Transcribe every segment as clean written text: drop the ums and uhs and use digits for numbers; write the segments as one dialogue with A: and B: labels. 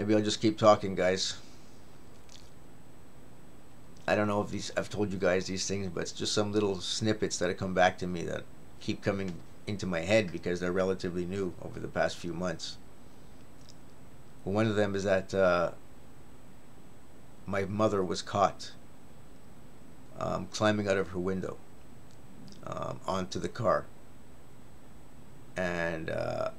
A: Maybe I'll just keep talking, guys. I don't know if I've told you guys these things, but it's just some little snippets that have come back to me that keep coming into my head because they're relatively new over the past few months. One of them is that my mother was caught climbing out of her window onto the car. And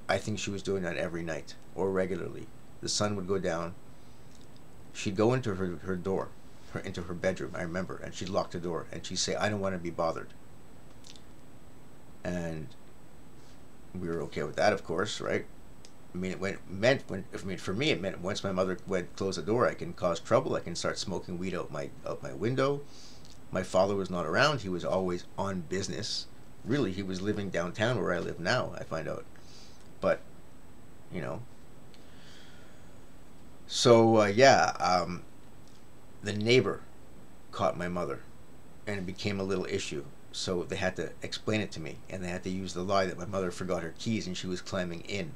A: I think she was doing that every night or regularly. The sun would go down. She'd go into her door, into her bedroom, I remember, and she'd lock the door and she'd say, "I don't want to be bothered." And we were okay with that, of course, right? I mean, for me, it meant once my mother would close the door, I can cause trouble. I can start smoking weed out my window. My father was not around. He was always on business. Really, he was living downtown where I live now, I find out. But, you know. So, the neighbor caught my mother, and it became a little issue. So they had to explain it to me, and they had to use the lie that my mother forgot her keys and she was climbing in.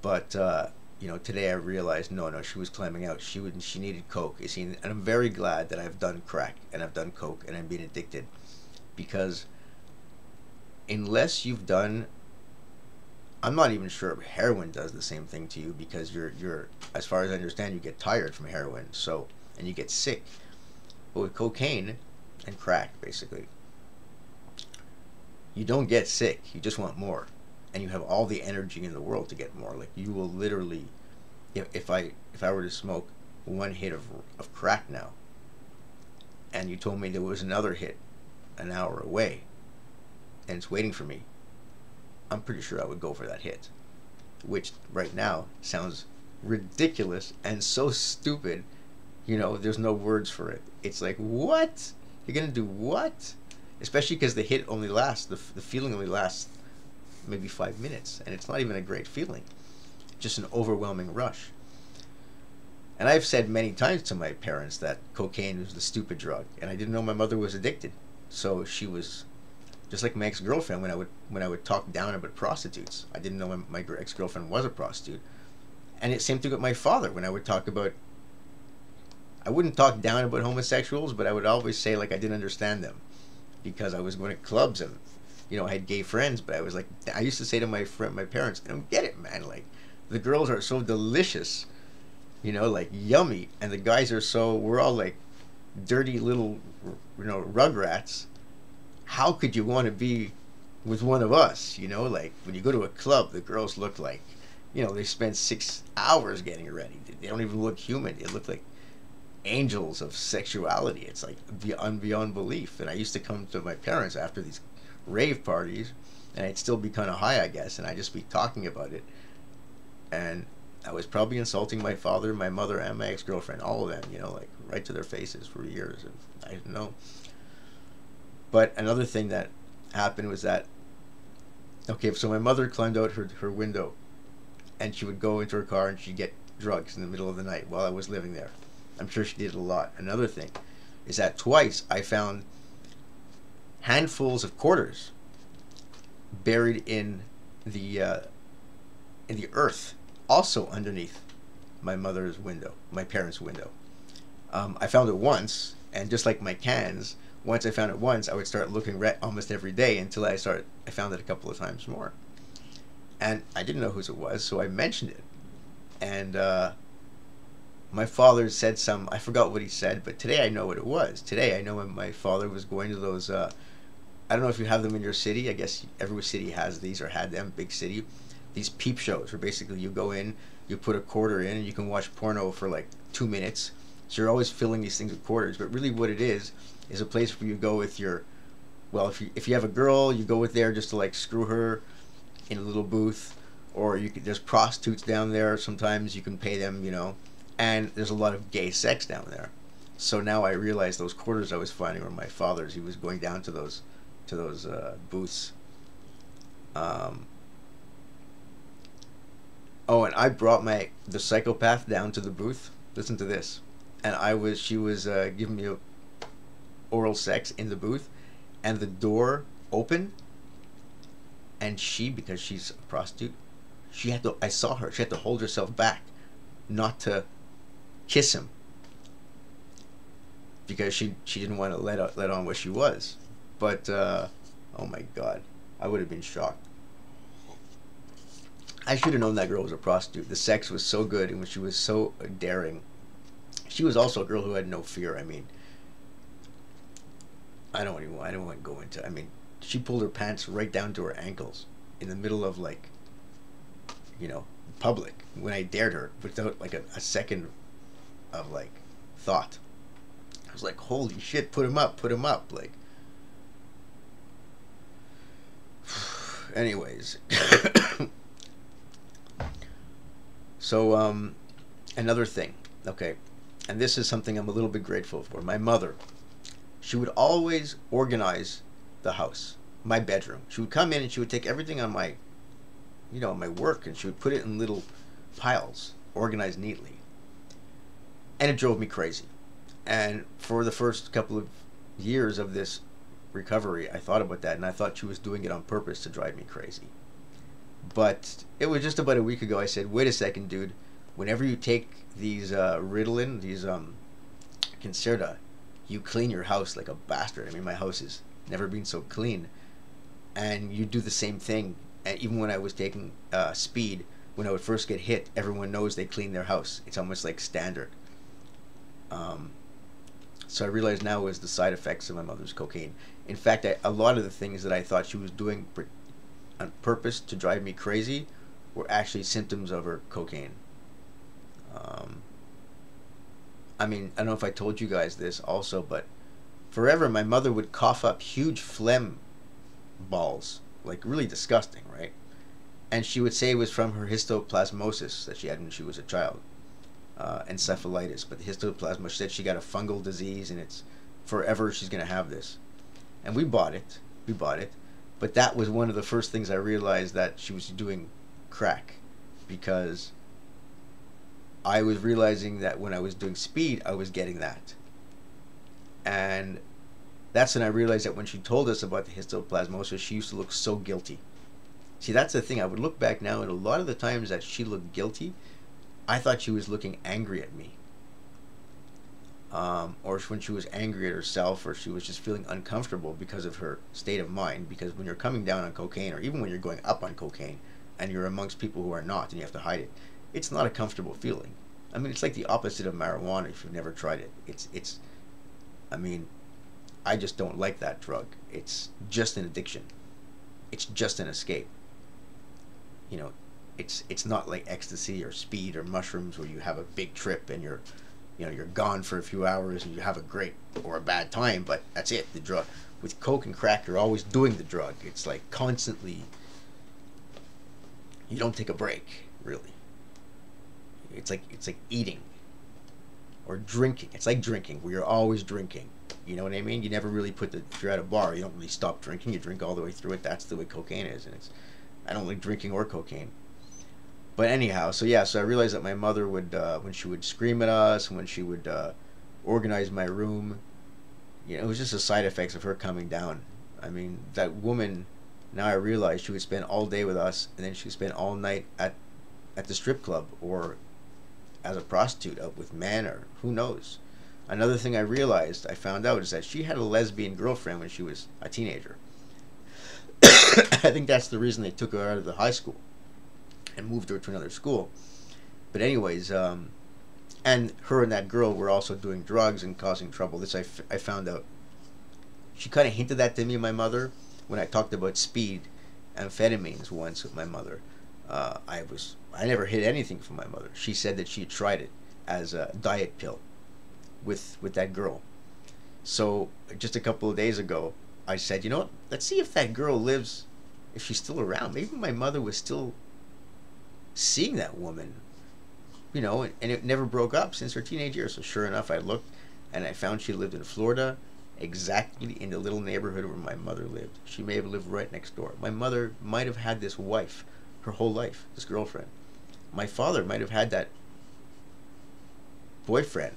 A: But today I realized no, she was climbing out. She needed coke. You see, and I'm very glad that I've done crack and I've done coke and I've been addicted, because unless you've done, I'm not even sure if heroin does the same thing to you, because you're as far as I understand, you get tired from heroin, so, and you get sick. But with cocaine and crack, basically, you don't get sick. You just want more, and you have all the energy in the world to get more. Like, you will literally, if I were to smoke one hit of crack now, and you told me there was another hit an hour away, and it's waiting for me, I'm pretty sure I would go for that hit, which right now sounds ridiculous and so stupid. There's no words for it. It's like, what? You're gonna do what? Especially because the hit only lasts, the feeling only lasts maybe 5 minutes, and it's not even a great feeling. Just an overwhelming rush. And I've said many times to my parents that cocaine was the stupid drug, and I didn't know my mother was addicted. So she was just like my ex-girlfriend. When I would talk down about prostitutes, I didn't know my ex-girlfriend was a prostitute. And it same thing with my father. When I would talk about, I wouldn't talk down about homosexuals, but I would always say like I didn't understand them, because I was going to clubs and I had gay friends, but I used to say to my parents, "I don't get it, man. Like, the girls are so delicious, like yummy, and the guys we're all like dirty little, rugrats. How could you want to be with one of us? Like, when you go to a club, the girls look like, they spend 6 hours getting ready. They don't even look human. They look like angels of sexuality. It's like beyond belief." And I used to come to my parents after these rave parties, and I'd still be kind of high, I guess, and I'd just be talking about it, and I was probably insulting my father, my mother, and my ex-girlfriend, all of them, like right to their faces for years, and I didn't know. But another thing that happened was that, okay, so my mother climbed out her window, and she would go into her car and she'd get drugs in the middle of the night while I was living there. I'm sure she did it a lot. Another thing is that twice I found handfuls of quarters buried in the earth, also underneath my mother's window, my parents' window. I found it once, and just like my cans, once I found it once, I would start looking almost every day until I found it a couple of times more. And I didn't know whose it was, so I mentioned it. And my father said I forgot what he said, but today I know what it was. Today I know when my father was going to those, I don't know if you have them in your city. I guess every city has these, or had them, big city. These peep shows where basically you go in, you put a quarter in, and you can watch porno for like 2 minutes. So you're always filling these things with quarters. But really what it is a place where you go with your, well, if you have a girl, you go with there just to like screw her in a little booth, or there's prostitutes down there. Sometimes you can pay them, and there's a lot of gay sex down there. So now I realize those quarters I was finding were my father's. He was going down to those booths. Oh, and I brought the psychopath down to the booth. Listen to this. And she was giving me oral sex in the booth, and the door opened, and because she's a prostitute, I saw her, she had to hold herself back not to kiss him because she didn't want to let on what she was. But oh my God, I would have been shocked. I should have known that girl was a prostitute. The sex was so good and she was so daring. She was also a girl who had no fear. I mean, I don't want to go into. I mean, she pulled her pants right down to her ankles in the middle of like, you know, public when I dared her without like a second of like thought. I was like, holy shit, put him up, put him up. Like, anyways. So, another thing, okay, and this is something I'm a little bit grateful for. My mother, she would always organize the house, my bedroom. She would come in and she would take everything on my, you know, my work, and she would put it in little piles, organized neatly. And it drove me crazy. And for the first couple of years of this recovery, I thought about that, and I thought she was doing it on purpose to drive me crazy. But it was just about a week ago I said, wait a second, dude. Whenever you take these Ritalin, these Concerta, you clean your house like a bastard. I mean, my house has never been so clean. And you do the same thing. And even when I was taking speed, when I would first get hit, everyone knows they clean their house. It's almost like standard. So I realized now it was the side effects of my mother's cocaine. In fact, a lot of the things that I thought she was doing on purpose to drive me crazy were actually symptoms of her cocaine. I mean, I don't know if I told you guys this also, but forever my mother would cough up huge phlegm balls, like really disgusting, right? And she would say it was from her histoplasmosis that she had when she was a child, encephalitis. But the histoplasmosis, she said she got a fungal disease, and it's forever she's going to have this. And we bought it. We bought it. But that was one of the first things I realized that she was doing crack, because I was realizing that when I was doing speed, I was getting that. And that's when I realized that when she told us about the histoplasmosis, she used to look so guilty. See, that's the thing. I would look back now, and a lot of the times that she looked guilty, I thought she was looking angry at me. Or when she was angry at herself, or she was just feeling uncomfortable because of her state of mind. Because when you're coming down on cocaine, or even when you're going up on cocaine, and you're amongst people who are not, and you have to hide it, it's not a comfortable feeling. I mean, it's like the opposite of marijuana if you've never tried it. I mean, I just don't like that drug. It's just an addiction. It's just an escape. You know, it's not like ecstasy or speed or mushrooms where you have a big trip and you're gone for a few hours and you have a great or a bad time, but that's it. The drug. With coke and crack, you're always doing the drug. It's like constantly. You don't take a break, really. It's like eating or drinking. It's like drinking, where you're always drinking. You know what I mean? You never really if you're at a bar, you don't really stop drinking. You drink all the way through it. That's the way cocaine is, and I don't like drinking or cocaine. But anyhow, so I realized that my mother would, when she would scream at us, when she would organize my room, it was just the side effects of her coming down. I mean, that woman, now I realize she would spend all day with us, and then she would spend all night at the strip club, or as a prostitute out with men, or who knows. Another thing I found out, is that she had a lesbian girlfriend when she was a teenager. I think that's the reason they took her out of the high school and moved her to another school. But anyways, and her and that girl were also doing drugs and causing trouble. This I found out. She kind of hinted that to me, my mother, when I talked about speed, amphetamines once with my mother. I never hid anything from my mother. She said that she had tried it as a diet pill with that girl. So just a couple of days ago, I said, you know what? Let's see if that girl lives, if she's still around. Maybe my mother was still seeing that woman, and it never broke up since her teenage years. So sure enough, I looked, and I found she lived in Florida, exactly in the little neighborhood where my mother lived. She may have lived right next door. My mother might have had this wife her whole life, this girlfriend. My father might have had that boyfriend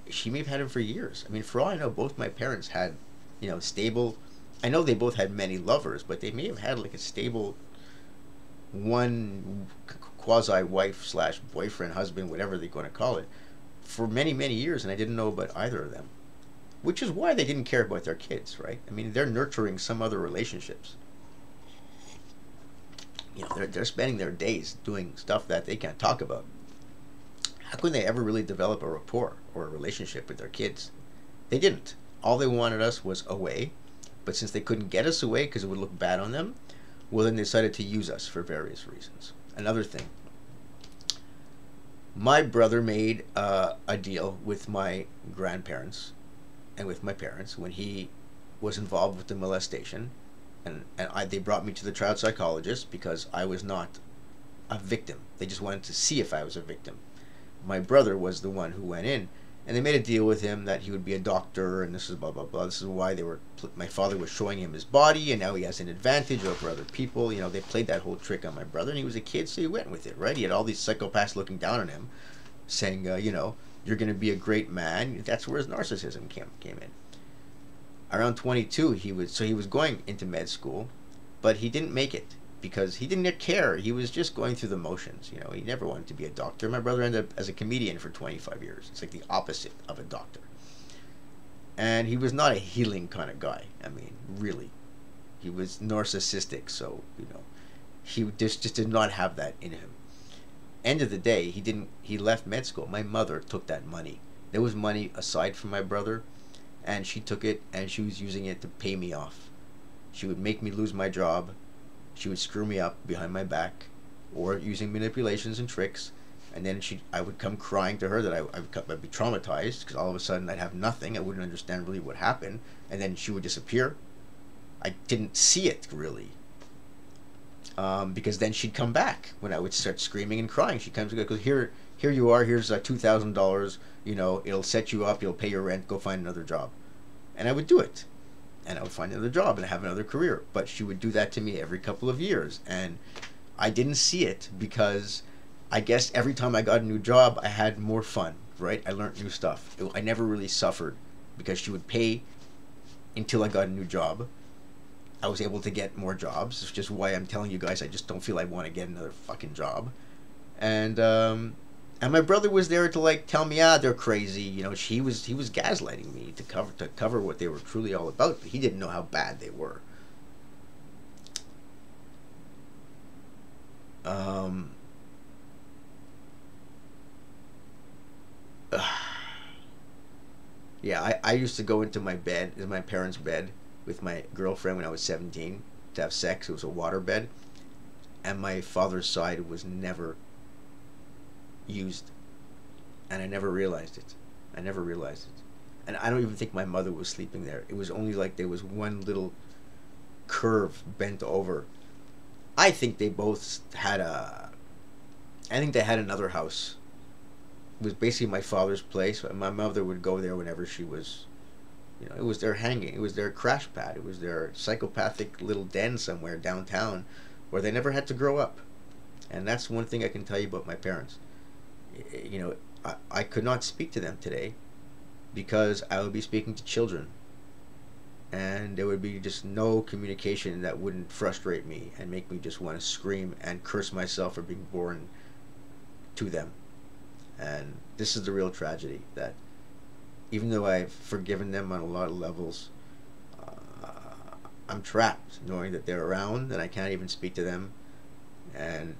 A: she may have had him for years. I mean, for all I know, both my parents had, stable, I know they both had many lovers, but they may have had like a stable one, quasi wife slash boyfriend, husband, whatever they're going to call it, for many, many years, and I didn't know about either of them. Which is why they didn't care about their kids, right? I mean, they're nurturing some other relationships. You know, they're spending their days doing stuff that they can't talk about. How could they ever really develop a rapport or a relationship with their kids? They didn't. All they wanted us was away, but since they couldn't get us away because it would look bad on them, well, then they decided to use us for various reasons. Another thing, my brother made a deal with my grandparents and with my parents when he was involved with the molestation, they brought me to the child psychologist because I was not a victim. They just wanted to see if I was a victim. My brother was the one who went in, and they made a deal with him that he would be a doctor, and this is blah blah blah. This is why my father was showing him his body, and now he has an advantage over other people. You know, they played that whole trick on my brother, and he was a kid, so he went with it, right? He had all these psychopaths looking down on him, saying, you know, you're going to be a great man. That's where his narcissism came in. Around 22, he was going into med school, but he didn't make it because he didn't care. He was just going through the motions. You know, he never wanted to be a doctor. My brother ended up as a comedian for 25 years. It's like the opposite of a doctor. And he was not a healing kind of guy. I mean, really. He was narcissistic, so, you know, he just did not have that in him. End of the day, he left med school. My mother took that money. There was money aside from my brother, and she took it and she was using it to pay me off. She would make me lose my job. She would screw me up behind my back, or using manipulations and tricks, and then I would come crying to her that I'd be traumatized because all of a sudden I'd have nothing. I wouldn't understand really what happened, and then she would disappear. I didn't see it really, because then she'd come back when I would start screaming and crying. She comes and goes, here you are. Here's $2,000. You know, it'll set you up. You'll pay your rent. Go find another job, and I would do it. And I would find another job and have another career. But she would do that to me every couple of years. And I didn't see it because I guess every time I got a new job, I had more fun, right? I learned new stuff. I never really suffered because she would pay until I got a new job. I was able to get more jobs. It's just why I'm telling you guys I just don't feel I want to get another fucking job. And my brother was there to like tell me, they're crazy. You know, he was gaslighting me to cover what they were truly all about. But he didn't know how bad they were. Yeah, I used to go into my parents' bed with my girlfriend when I was 17 to have sex. It was a water bed, and my father's side was never used, and I never realized it. And I don't even think my mother was sleeping there. It was only like there was one little curve bent over. I think they both had another house. It was basically my father's place. My mother would go there whenever she was, you know, it was their hanging, it was their crash pad, it was their psychopathic little den somewhere downtown where they never had to grow up. And that's one thing I can tell you about my parents. You know, I could not speak to them today because I would be speaking to children, and there would be just no communication that wouldn't frustrate me and make me just want to scream and curse myself for being born to them. And this is the real tragedy, that even though I've forgiven them on a lot of levels, I'm trapped knowing that they're around and I can't even speak to them. And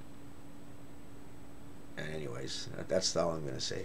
A: anyways, that's all I'm going to say.